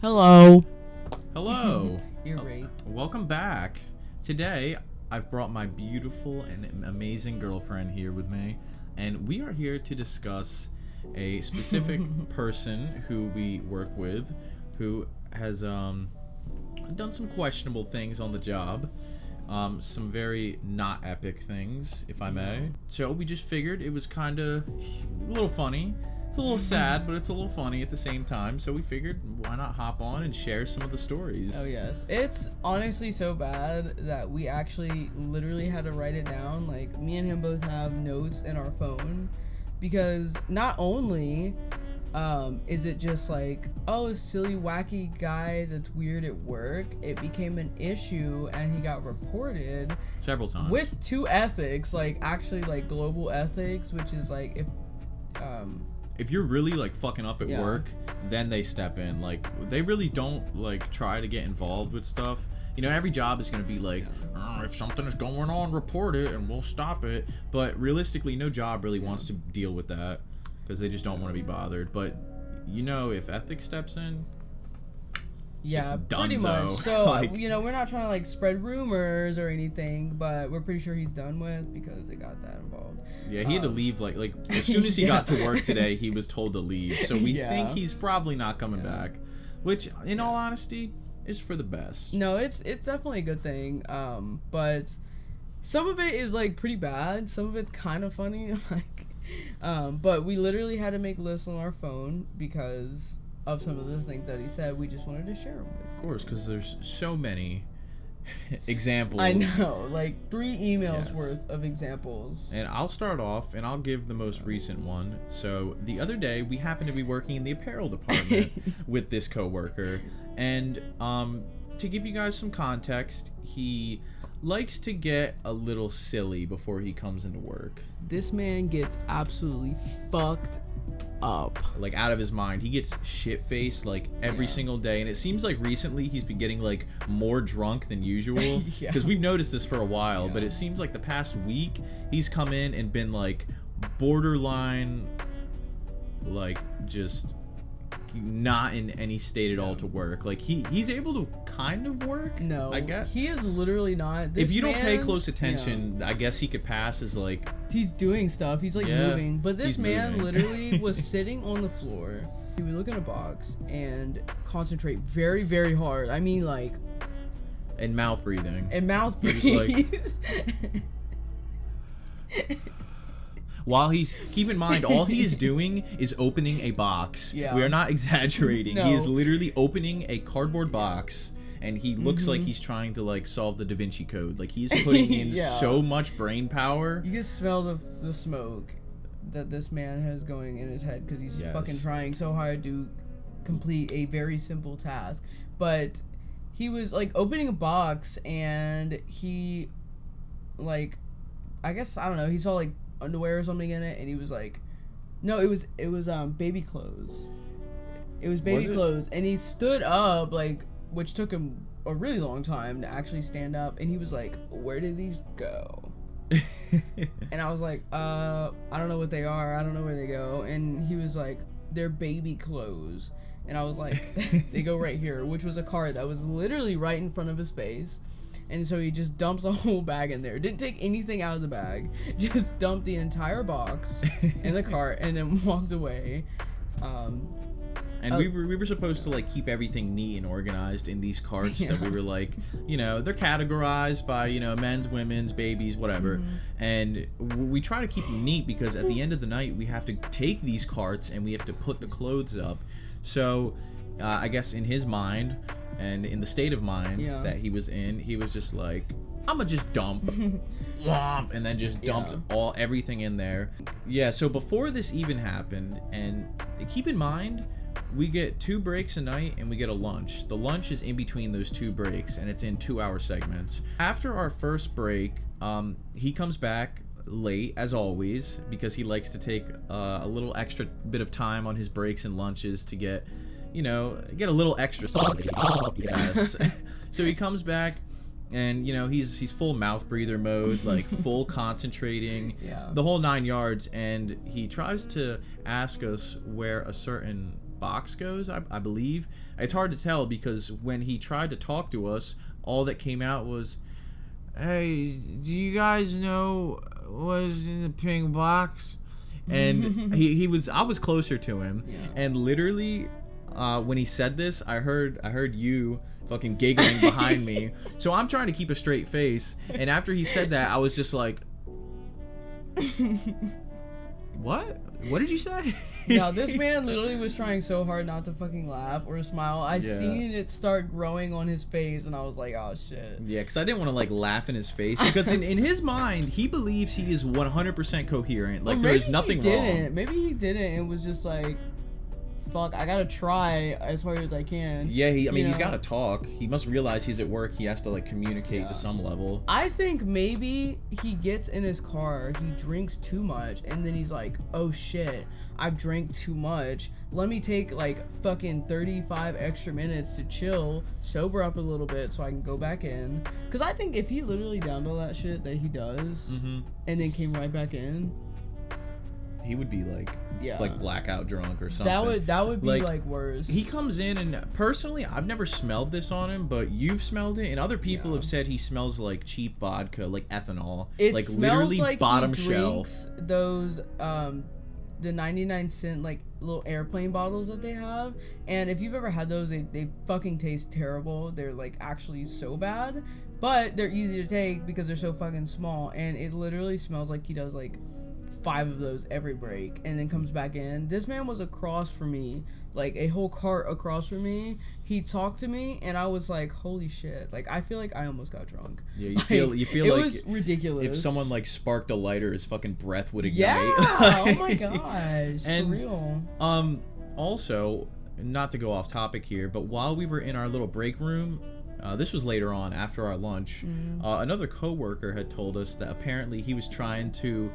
Hello. Hello. You're right. Welcome back. Today, I've brought my beautiful and amazing girlfriend here with me, and we are here to discuss a specific person who we work with, who has done some questionable things on the job, some very not epic things, if I may. So we just figured it was kind of a little funny. It's a little sad, but it's a little funny at the same time. So we figured, why not hop on and share some of the stories? Oh, yes. It's honestly so bad that we actually literally had to write it down. Like, me and him both have notes in our phone. Because not only is it just like, oh, silly, wacky guy that's weird at work, it became an issue and he got reported. Several times. With 2 ethics, like, actually, like, global ethics, which is, like, if you're really like fucking up at work, then they step in. Like, they really don't like try to get involved with stuff. You know, every job is going to be like, if something is going on, report it and we'll stop it. But realistically, no job really wants to deal with that because they just don't want to be bothered. But you know, if ethics steps in, yeah, pretty much. So, like, you know, we're not trying to like spread rumors or anything, but we're pretty sure he's done with because it got that involved. Yeah, he had to leave like as soon as he got to work today, he was told to leave. So we think he's probably not coming back, which in all honesty is for the best. No, it's definitely a good thing. But some of it is like pretty bad. Some of it's kind of funny, like but we literally had to make lists on our phone because of some of the things that he said. We just wanted to share them with. Of course, because there's so many examples. I know, like 3 emails worth of examples. And I'll start off, and I'll give the most recent one. So the other day, we happened to be working in the apparel department with this coworker, and to give you guys some context, he likes to get a little silly before he comes into work. This man gets absolutely fucked up, like out of his mind. He gets shit-faced like every single day, and it seems like recently he's been getting like more drunk than usual, because we've noticed this for a while, but it seems like the past week he's come in and been like borderline like just not in any state at all to work. Like he's able to kind of work. No, I guess he is literally not. This if you don't pay man, close attention, I guess he could pass as like he's doing stuff. He's like moving, but this man moving. literally was sitting on the floor. He would look in a box and concentrate very, very hard. I mean, like, and mouth breathing. Like, while he's, keep in mind, all he is doing is opening a box. Yeah. We are not exaggerating. No. He is literally opening a cardboard box, and he looks like he's trying to like solve the Da Vinci Code. Like, he's putting in so much brain power. You can smell the smoke that this man has going in his head because he's fucking trying so hard to complete a very simple task. But he was like opening a box, and he, like, I guess, I don't know, he saw like underwear or something in it, and he was like, no, it was baby clothes. It was baby clothes, and he stood up, like, which took him a really long time to actually stand up, and he was like, where did these go? And I was like, I don't know what they are, I don't know where they go. And he was like, they're baby clothes. And I was like, they go right here, which was a cart that was literally right in front of his face. And so he just dumps a whole bag in there. Didn't take anything out of the bag. Just dumped the entire box in the cart and then walked away. And we were supposed to like keep everything neat and organized in these carts. So we were like, you know, they're categorized by, you know, men's, women's, babies, whatever. And we try to keep them neat because at the end of the night we have to take these carts and we have to put the clothes up. So I guess in his mind and in the state of mind that he was in, he was just like, I'ma just dump and then just dumped everything in there. So before this even happened, and keep in mind, we get 2 breaks a night and we get a lunch. The lunch is in between those 2 breaks, and it's in 2-hour segments. After our first break, he comes back late as always because he likes to take a little extra bit of time on his breaks and lunches to get, you know, get a little extra stuff. Yes. So he comes back, and you know he's full mouth breather mode, like full concentrating, the whole 9 yards. And he tries to ask us where a certain box goes, I believe. It's hard to tell because when he tried to talk to us, all that came out was, "Hey, do you guys know what's in the pink box?" And I was closer to him, and literally, when he said this, I heard you fucking giggling behind me. So I'm trying to keep a straight face, and after he said that, I was just like, "What? What did you say?" No, this man literally was trying so hard not to fucking laugh or smile. I seen it start growing on his face, and I was like, "Oh shit." Yeah, because I didn't want to like laugh in his face because in his mind he believes he is 100% coherent. Like there is nothing wrong. Maybe he didn't. It was just like, fuck, I gotta try as hard as I can. Yeah, he's gotta talk. He must realize he's at work. He has to like communicate to some level. I think maybe he gets in his car, he drinks too much, and then he's like, "Oh shit, I've drank too much. Let me take like fucking 35 extra minutes to chill, sober up a little bit so I can go back in." Because I think if he literally downed all that shit that he does, and then came right back in, he would be like blackout drunk or something. That would be like worse. He comes in, and personally, I've never smelled this on him, but you've smelled it, and other people have said he smells like cheap vodka, like ethanol. It like smells literally like bottom he shelf. Drinks those the 99-cent like little airplane bottles that they have, and if you've ever had those, they fucking taste terrible. They're like actually so bad, but they're easy to take because they're so fucking small, and it literally smells like he does like 5 of those every break and then comes back in. This man was across from me, like a whole cart across from me. He talked to me and I was like, holy shit, like I feel like I almost got drunk. Yeah, you feel it like was ridiculous. If someone like sparked a lighter, his fucking breath would ignite. Yeah. Oh my gosh. And for real. Also, not to go off topic here, but while we were in our little break room, this was later on after our lunch, another coworker had told us that apparently he was trying to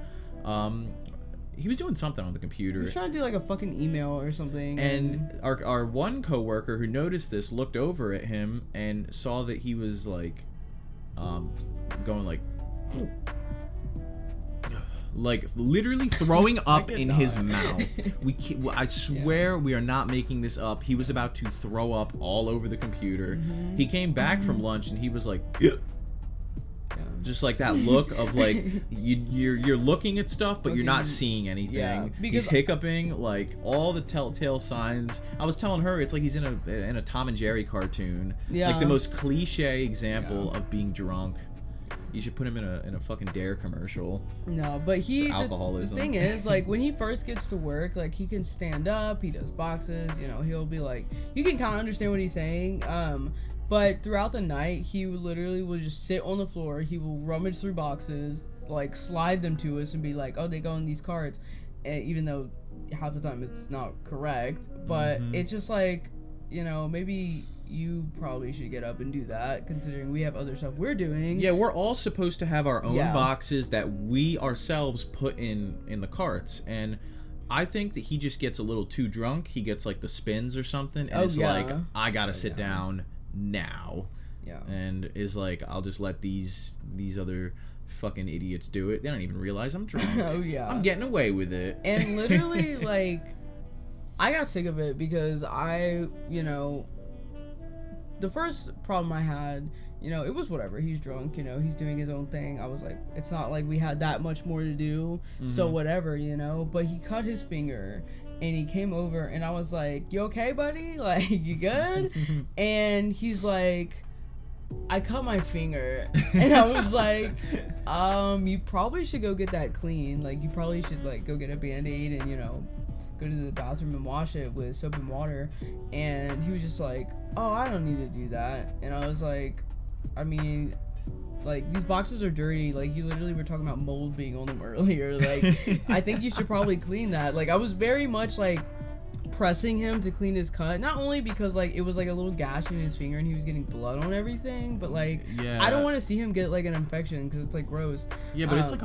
he was doing something on the computer. He was trying to do like a fucking email or something. And our one coworker who noticed this looked over at him and saw that he was like going like literally throwing up in his mouth. I swear we are not making this up. He was about to throw up all over the computer. He came back from lunch and he was like just like that look of like you're looking at stuff but you're not seeing anything. Yeah, he's hiccuping, like all the telltale signs. I was telling her it's like he's in a Tom and Jerry cartoon. Yeah, like the most cliche example of being drunk. You should put him in a fucking Dare commercial. No, but alcoholism. The thing is, like, when he first gets to work, like, he can stand up, he does boxes, you know, he'll be like, you can kind of understand what he's saying. But throughout the night, he literally will just sit on the floor. He will rummage through boxes, like slide them to us and be like, "Oh, they go in these carts," and even though half the time it's not correct. But it's just like, you know, maybe you probably should get up and do that, considering we have other stuff we're doing. Yeah, we're all supposed to have our own boxes that we ourselves put in the carts, and I think that he just gets a little too drunk. He gets like the spins or something, and like, I gotta sit down now. Yeah. And is like, I'll just let these other fucking idiots do it. They don't even realize I'm drunk. Oh yeah. I'm getting away with it. And literally like I got sick of it because you know, the first problem I had, you know, it was whatever. He's drunk, you know, he's doing his own thing. I was like, it's not like we had that much more to do, so whatever, you know. But he cut his finger and he came over and I was like, "You okay, buddy? Like, you good?" And he's like, "I cut my finger." And I was like, you probably should go get that clean. Like, you probably should like go get a Band-Aid and, you know, go to the bathroom and wash it with soap and water. And he was just like, "Oh, I don't need to do that." And I was like, I mean, like, these boxes are dirty. Like, you literally were talking about mold being on them earlier. Like, I think you should probably clean that. Like, I was very much like pressing him to clean his cut, not only because like it was like a little gash in his finger and he was getting blood on everything, but like I don't want to see him get like an infection because it's like gross. Yeah, but it's like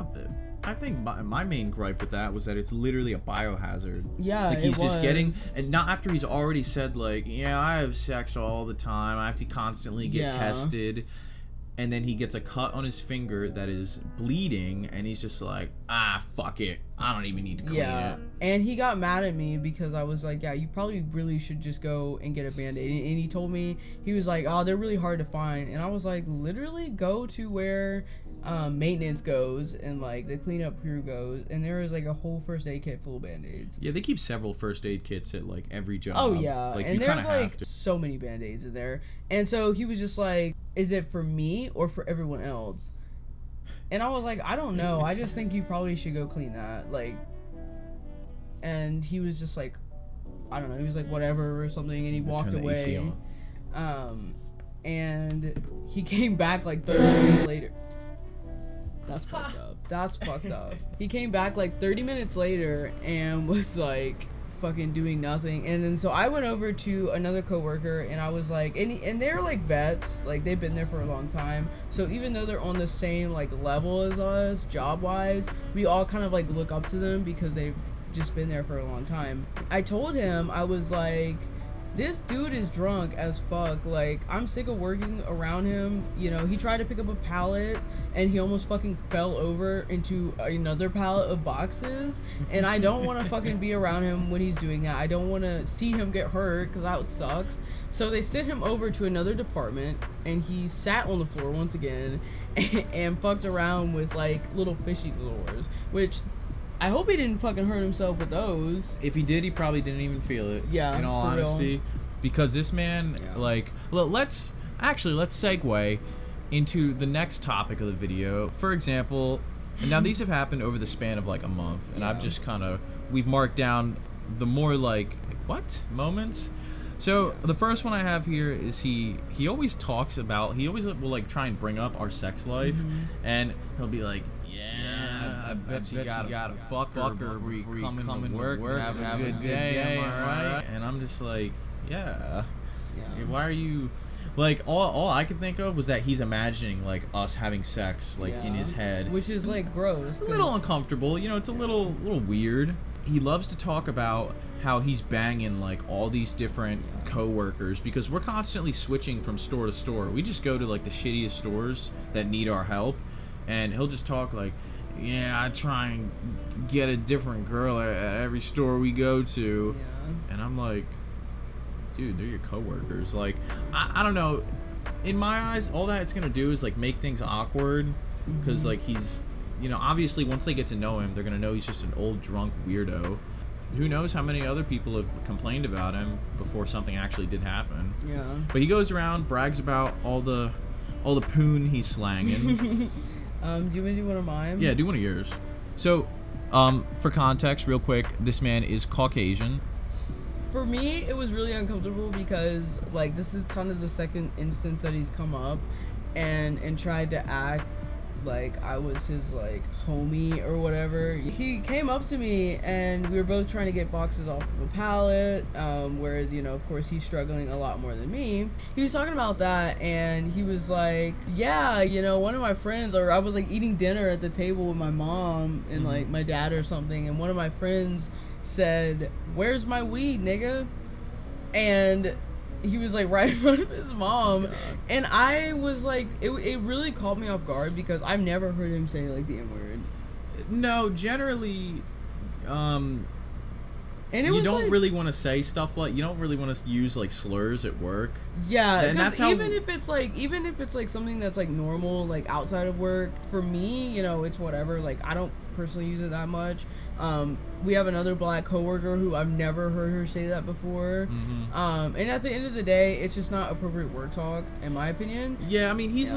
I think my main gripe with that was that it's literally a biohazard. Yeah, like he's just getting, and not after he's already said like, yeah, I have sex all the time, I have to constantly get tested. and then he gets a cut on his finger that is bleeding, and he's just like, fuck it, I don't even need to clean it. And he got mad at me because I was like, yeah, you probably really should just go and get a Band-Aid. And he told me, he was like, oh, they're really hard to find. And I was like, literally go to where maintenance goes and like the cleanup crew goes, and there is like a whole first aid kit full of Band-Aids. Yeah, they keep several first aid kits at like every job. Oh yeah, like, and there's like so many Band-Aids in there. And so he was just like, is it for me or for everyone else? And I was like, I don't know, I just think you probably should go clean that, like. And he was just like, I don't know, he was like whatever or something, and he walked away. And he came back like 30 minutes later. That's fucked up. That's fucked up. He came back like 30 minutes later and was like fucking doing nothing. And then so I went over to another coworker and I was like, and they're like vets, like they've been there for a long time. So even though they're on the same like level as us, job wise, we all kind of like look up to them because they've just been there for a long time. I told him, I was like, this dude is drunk as fuck. Like, I'm sick of working around him. You know, he tried to pick up a pallet and he almost fucking fell over into another pallet of boxes. And I don't want to fucking be around him when he's doing that. I don't want to see him get hurt because that sucks. So they sent him over to another department and he sat on the floor once again and fucked around with like little fishy lures, which I hope he didn't fucking hurt himself with those. If he did, he probably didn't even feel it. Yeah, in all honesty, because this man, like, let's segue into the next topic of the video. For example, now these have happened over the span of like a month, and I've just we've marked down the more like what moments. So the first one I have here is he always talks about, he always will like try and bring up our sex life, and he'll be like, I bet you gotta fuck her before you come to work and have a good day, am I right? And I'm just like, yeah. Why are you, like, all I could think of was that he's imagining like us having sex like in his head, which is like gross, a little uncomfortable, you know, it's a little weird. He loves to talk about how he's banging like all these different co-workers because we're constantly switching from store to store. We just go to like the shittiest stores that need our help, and he'll just talk like, yeah, I try and get a different girl at every store we go to. And I'm like, dude, they're your coworkers. Like, I don't know. In my eyes, all that it's gonna do is like make things awkward, because like he's, you know, obviously once they get to know him, they're gonna know he's just an old drunk weirdo. Who knows how many other people have complained about him before something actually did happen. But he goes around, brags about all the poon he's slanging. Do you want to do one of mine? Yeah, do one of yours. So, for context, real quick, this man is Caucasian. For me, it was really uncomfortable because, like, this is kind of the second instance that he's come up and tried to act like I was his, like, homie or whatever. He came up to me and we were both trying to get boxes off of a pallet, whereas, you know, of course, he's struggling a lot more than me. He was talking about that and he was like, yeah, you know, one of my friends, or I was, like, eating dinner at the table with my mom and, like, my dad or something, and one of my friends said, "Where's my weed, nigga?" And he was like right in front of his mom. And I was like, it really caught me off guard because I've never heard him say like the N-word. No, generally, and it you was don't like, really want to say stuff like, you don't really want to use like slurs at work. Yeah, and that's how, even if it's like something that's like normal, like outside of work, for me, you know, it's whatever. Like, I don't personally use it that much. We have another black coworker who I've never heard her say that before. And at the end of the day, it's just not appropriate work talk, in my opinion. Yeah, I mean, he's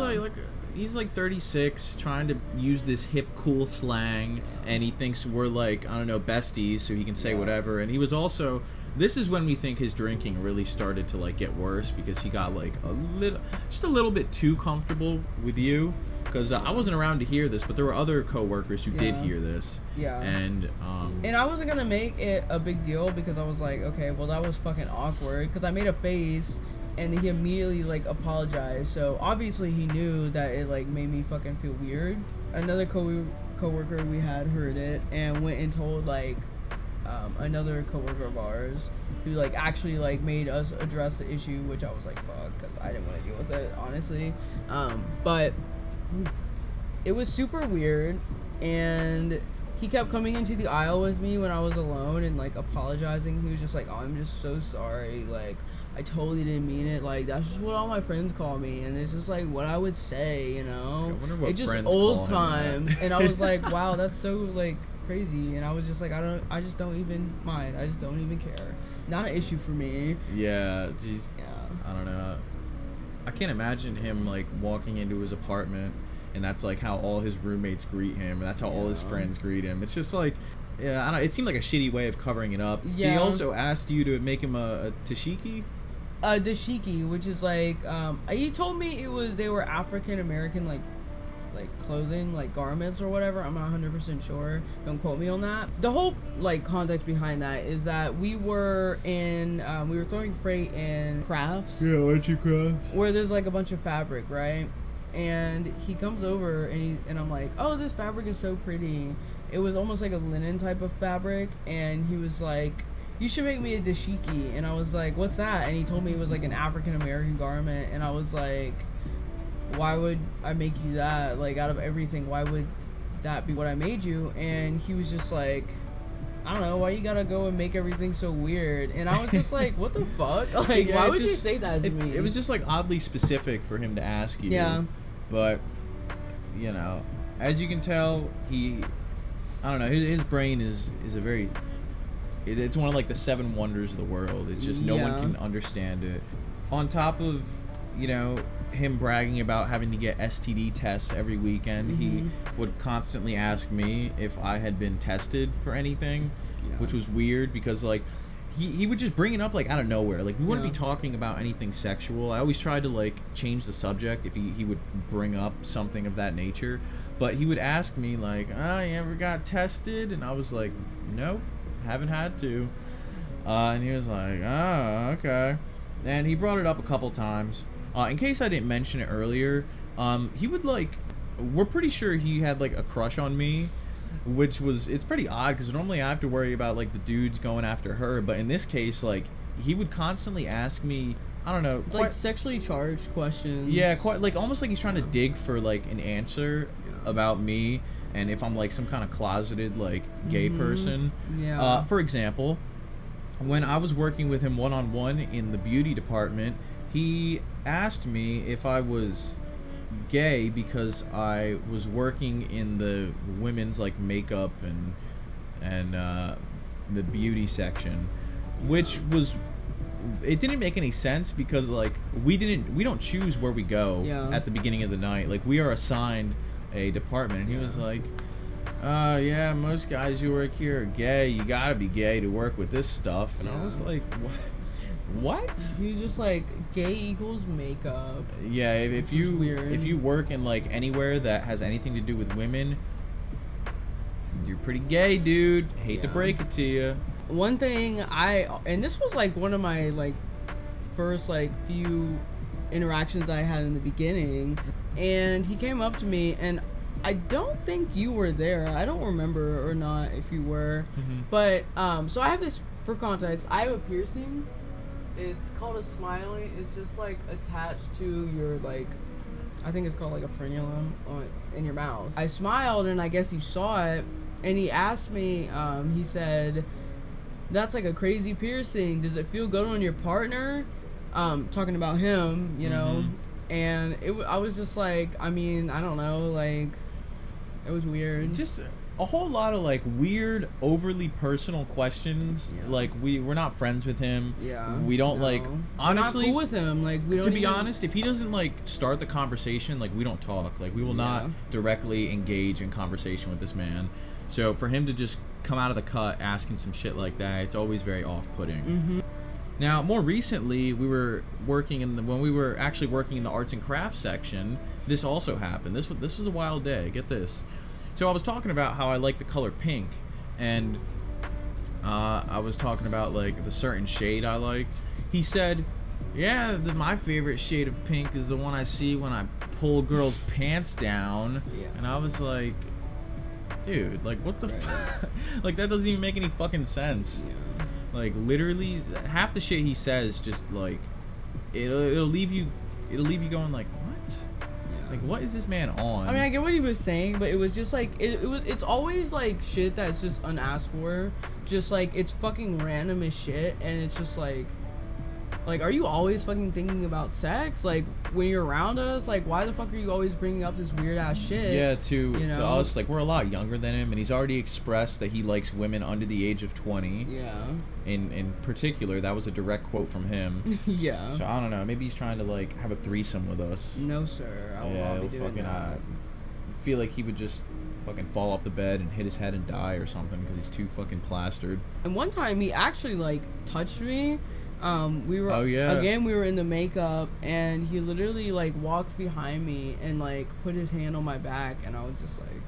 he's like 36, trying to use this hip, cool slang, and he thinks we're like, I don't know, besties, so he can say whatever. And he was also, this is when we think his drinking really started to like get worse, because he got like just a little bit too comfortable with you. Because I wasn't around to hear this, but there were other coworkers who did hear this. And I wasn't gonna make it a big deal because I was like, okay, well, that was fucking awkward, because I made a face and he immediately like apologized, so obviously he knew that it like made me fucking feel weird. Another coworker we had heard it and went and told like another coworker of ours who like actually like made us address the issue, which I was like, fuck, because I didn't want to deal with it, honestly. But it was super weird, and he kept coming into the aisle with me when I was alone and like apologizing. He was just like, oh, I'm just so sorry, like I totally didn't mean it, like that's just what all my friends call me, and it's just like what I would say, you know. It's just old times. And I was like, wow, that's so like crazy. And I was just like, I just don't even mind, I just don't even care, not an issue for me. Yeah, geez. Yeah, I don't know, I can't imagine him like walking into his apartment and that's like how all his roommates greet him, and that's how all his friends greet him. It's just like, yeah, I don't, it seemed like a shitty way of covering it up. Yeah. He also asked you to make him a tashiki? A dashiki, which is like, he told me they were African American like clothing, like garments or whatever. I'm not 100% sure. Don't quote me on that. The whole like context behind that is that we were throwing freight in crafts. Yeah, aren't you crafts? Where there's like a bunch of fabric, right? And he comes over and I'm like, oh, this fabric is so pretty. It was almost like a linen type of fabric, and he was like, you should make me a dashiki. And I was like, what's that? And he told me it was like an African American garment, and I was like, why would I make you that? Like, out of everything, why would that be what I made you? And he was just like, I don't know, why you gotta go and make everything so weird? And I was just like, what the fuck? Like, yeah, why would you say that to me? It was just like oddly specific for him to ask you. Yeah. But, you know, as you can tell, I don't know, his brain is a very, it's one of like the 7 wonders of the world. It's just no one can understand it. On top of, you know, him bragging about having to get STD tests every weekend, he would constantly ask me if I had been tested for anything, which was weird because like he would just bring it up like out of nowhere. Like we wouldn't be talking about anything sexual. I always tried to like change the subject if he would bring up something of that nature, but he would ask me like, oh, you ever got tested? And I was like, nope, haven't had to. And he was like, oh, okay. And he brought it up a couple times. In case I didn't mention it earlier, he would like, we're pretty sure he had like a crush on me, which was, it's pretty odd because normally I have to worry about like the dudes going after her, but in this case, like he would constantly ask me, I don't know, like sexually charged questions. Yeah, quite like almost like he's trying to dig for like an answer about me, and if I'm like some kind of closeted like gay person. Yeah. For example, when I was working with him one-on-one in the beauty department, he asked me if I was gay because I was working in the women's like makeup and the beauty section, which was, it didn't make any sense because like we don't choose where we go at the beginning of the night. Like we are assigned a department, and he was like, yeah, most guys who work here are gay. You gotta be gay to work with this stuff. And I was like, what? He was just like, gay equals makeup. Yeah, if you work in like anywhere that has anything to do with women, you're pretty gay, dude. Hate to break it to you. One thing and this was like one of my like first like few interactions I had in the beginning, and he came up to me, and I don't think you were there. I don't remember or not if you were. But so I have this, for context, I have a piercing. It's called a smiley. It's just like attached to your like, I think it's called like a frenulum in your mouth. I smiled, and I guess he saw it, and he asked me, he said, that's like a crazy piercing. Does it feel good on your partner? Talking about him, you know. And I was just like, I mean, I don't know, like, it was weird. Just a whole lot of like weird, overly personal questions. Like we're not friends with him. We don't like, honestly, we're not cool with him. Like we don't. To be honest, if he doesn't like start the conversation, like we don't talk. Like we will not directly engage in conversation with this man. So for him to just come out of the cut asking some shit like that, it's always very off-putting. Now, more recently, when we were actually working in the arts and crafts section, this also happened. This was a wild day. Get this. So I was talking about how I like the color pink, and I was talking about like the certain shade I like. He said, yeah, my favorite shade of pink is the one I see when I pull girls' pants down. And I was like, dude, like, what the fuck? Like, that doesn't even make any fucking sense. Yeah. Like, literally, half the shit he says just, like, it'll leave you going, like, what? Yeah. Like, what is this man on? I mean, I get what he was saying, but it was just, like, it's always, like, shit that's just unasked for. Just, like, it's fucking random as shit, and it's just, like, are you always fucking thinking about sex? Like, when you're around us, like, why the fuck are you always bringing up this weird ass shit? Yeah, to us, like, we're a lot younger than him, and he's already expressed that he likes women under the age of 20. Yeah. In particular, that was a direct quote from him. Yeah. So I don't know. Maybe he's trying to, like, have a threesome with us. No, sir. I will not be doing that. I feel like he would just fucking fall off the bed and hit his head and die or something because he's too fucking plastered. And one time he actually, like, touched me. We were we were in the makeup, and he literally, like, walked behind me and, like, put his hand on my back, and I was just like,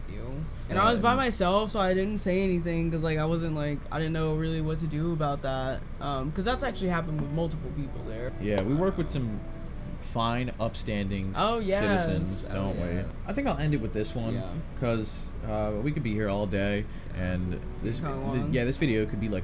ew. And I was by myself, so I didn't say anything because, like, I wasn't, like, I didn't know really what to do about that, because that's actually happened with multiple people there. Yeah, we work with some fine, upstanding citizens, don't we? I think I'll end it with this one because we could be here all day, and this video could be like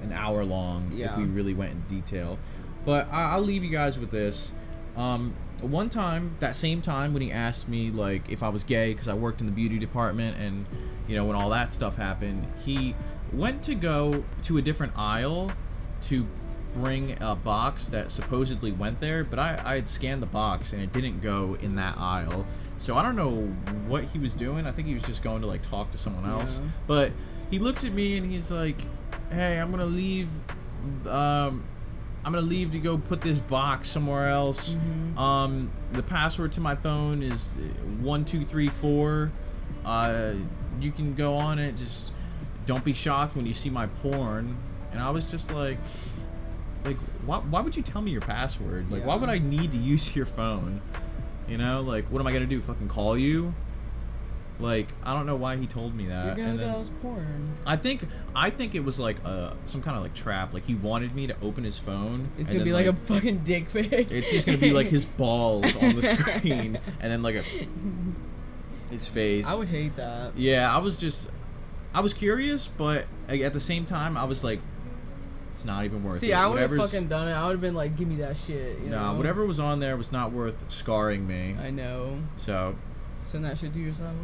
an hour long if we really went in detail. But I'll leave you guys with this. One time, that same time when he asked me, like, if I was gay because I worked in the beauty department, and, you know, when all that stuff happened, he went to go to a different aisle to bring a box that supposedly went there, but I had scanned the box and it didn't go in that aisle. So I don't know what he was doing. I think he was just going to, like, talk to someone else. But he looks at me and he's like, hey, I'm gonna leave to go put this box somewhere else. The password to my phone is 1234. You can go on it, just don't be shocked when you see my porn. And I was just like, why would you tell me your password? Like, why would I need to use your phone? You know, like, what am I gonna do, fucking call you? Like, I don't know why he told me that. You're gonna get all his porn. I think it was like some kind of like trap. Like, he wanted me to open his phone. It's gonna be like a fucking dick pic. It's just gonna be like his balls on the screen, and then like his face. I would hate that. Yeah, I was curious, but at the same time, I was like, it's not even worth it. See, I would have fucking done it. I would have been like, give me that shit. You know? Whatever was on there was not worth scarring me. I know. So send that shit to yourself.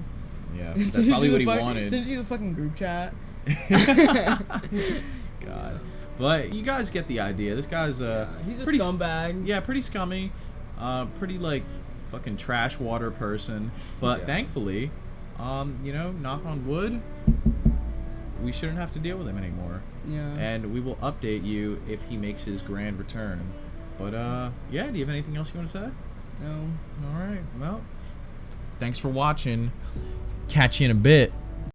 Yeah, that's probably what he wanted. Send you the fucking group chat. God. But you guys get the idea. This guy's he's a scumbag. Yeah, pretty scummy. Pretty, like, fucking trash water person. But thankfully, you know, knock on wood, we shouldn't have to deal with him anymore. Yeah. And we will update you if he makes his grand return. But yeah, do you have anything else you want to say? No. All right. Well, thanks for watching. Catch you in a bit.